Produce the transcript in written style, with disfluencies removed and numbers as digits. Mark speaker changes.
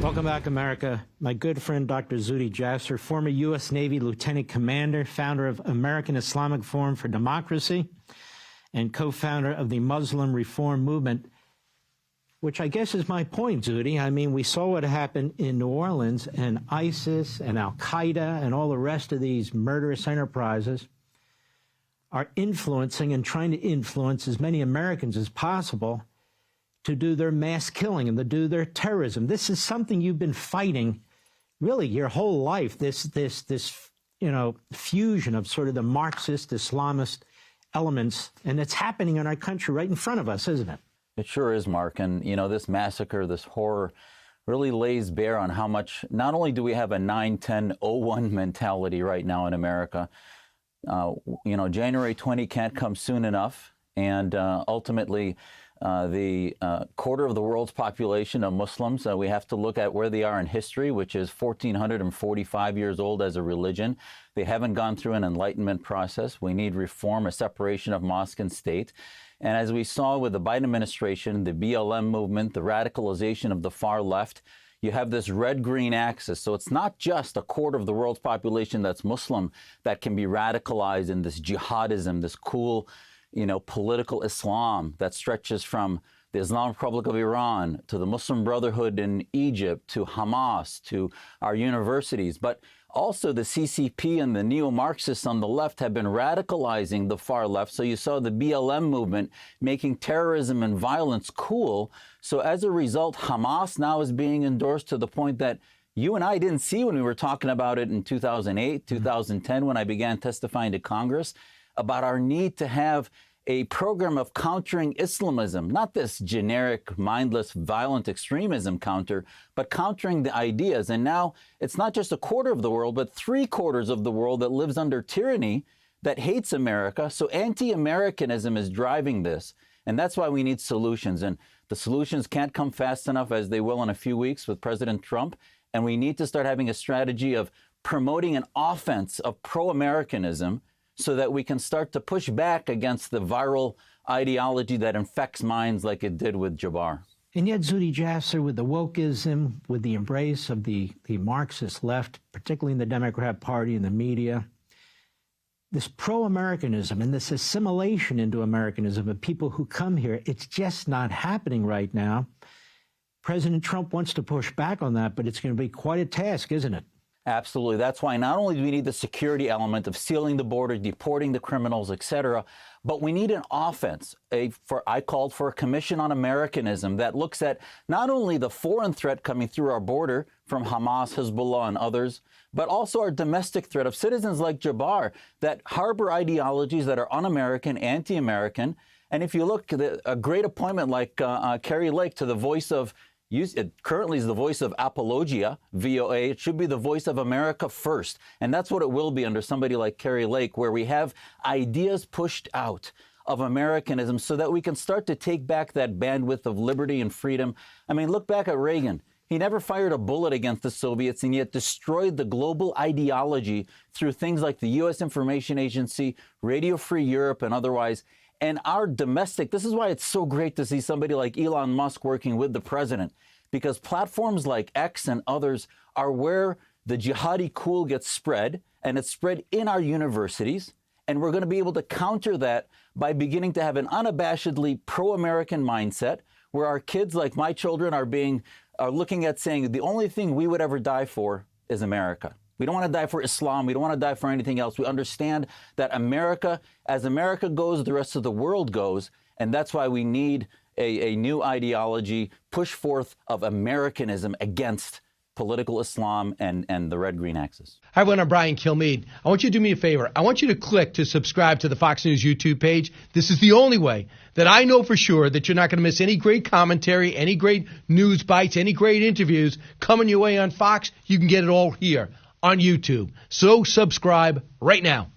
Speaker 1: Welcome back, America. My good friend, Dr. Zuhdi Jasser, former U.S. Navy Lieutenant Commander, founder of American Islamic Forum for Democracy, and co-founder of the Muslim Reform Movement, which I guess is my point, Zuhdi. I mean, we saw what happened in New Orleans, and ISIS and Al-Qaeda and all the rest of these murderous enterprises are influencing and trying to influence as many Americans as possible to do their mass killing and to do their terrorism. This is something you've been fighting really your whole life, this fusion of sort of the Marxist, Islamist elements, and it's happening in our country right in front of us, isn't it?
Speaker 2: It sure is, Mark. And, this massacre, this horror really lays bare on how much, not only do we have a 9-10-01 mentality right now in America, January 20 can't come soon enough. And ultimately, the quarter of the world's population of Muslims, we have to look at where they are in history, which is 1,445 years old as a religion. They haven't gone through an enlightenment process. We need reform, a separation of mosque and state. And as we saw with the Biden administration, the BLM movement, the radicalization of the far left, you have this red-green axis. So it's not just a quarter of the world's population that's Muslim that can be radicalized in this jihadism, this cool, political Islam that stretches from the Islamic Republic of Iran to the Muslim Brotherhood in Egypt to Hamas to our universities. But also the CCP and the neo-Marxists on the left have been radicalizing the far left. So you saw the BLM movement making terrorism and violence cool. So as a result, Hamas now is being endorsed to the point that you and I didn't see when we were talking about it in 2008, 2010, when I began testifying to Congress about our need to have a program of countering Islamism, not this generic, mindless, violent extremism counter, but countering the ideas. And now it's not just a quarter of the world, but 3/4 of the world that lives under tyranny, that hates America. So anti-Americanism is driving this. And that's why we need solutions. And the solutions can't come fast enough, as they will in a few weeks with President Trump. And we need to start having a strategy of promoting an offense of pro-Americanism so that we can start to push back against the viral ideology that infects minds like it did with Jabbar.
Speaker 1: And yet, Zuhdi Jasser, with the wokeism, with the embrace of the Marxist left, particularly in the Democrat Party and the media, this pro-Americanism and this assimilation into Americanism of people who come here, it's just not happening right now. President Trump wants to push back on that, but it's going to be quite a task, isn't it?
Speaker 2: Absolutely. That's why not only do we need the security element of sealing the border, deporting the criminals, etc., but we need an offense. I called for a commission on Americanism that looks at not only the foreign threat coming through our border from Hamas, Hezbollah, and others, but also our domestic threat of citizens like Jabbar that harbor ideologies that are un-American, anti-American. And if you look at a great appointment like Kari Lake to the voice of it currently is the voice of Apologia, VOA. It should be the voice of America first. And that's what it will be under somebody like Kari Lake, where we have ideas pushed out of Americanism so that we can start to take back that bandwidth of liberty and freedom. I mean, look back at Reagan. He never fired a bullet against the Soviets and yet destroyed the global ideology through things like the U.S. Information Agency, Radio Free Europe, and otherwise. And our domestic, this is why it's so great to see somebody like Elon Musk working with the president, because platforms like X and others are where the jihadi cool gets spread, and it's spread in our universities. And we're going to be able to counter that by beginning to have an unabashedly pro-American mindset, where our kids, like my children, are looking at saying the only thing we would ever die for is America. We don't want to die for Islam. We don't want to die for anything else. We understand that America, as America goes, the rest of the world goes. And that's why we need a new ideology, push forth of Americanism against political Islam and the red-green axis.
Speaker 3: Hi, everyone. I'm Brian Kilmeade. I want you to do me a favor. I want you to click to subscribe to the Fox News YouTube page. This is the only way that I know for sure that you're not going to miss any great commentary, any great news bites, any great interviews coming your way on Fox. You can get it all here on YouTube. So subscribe right now.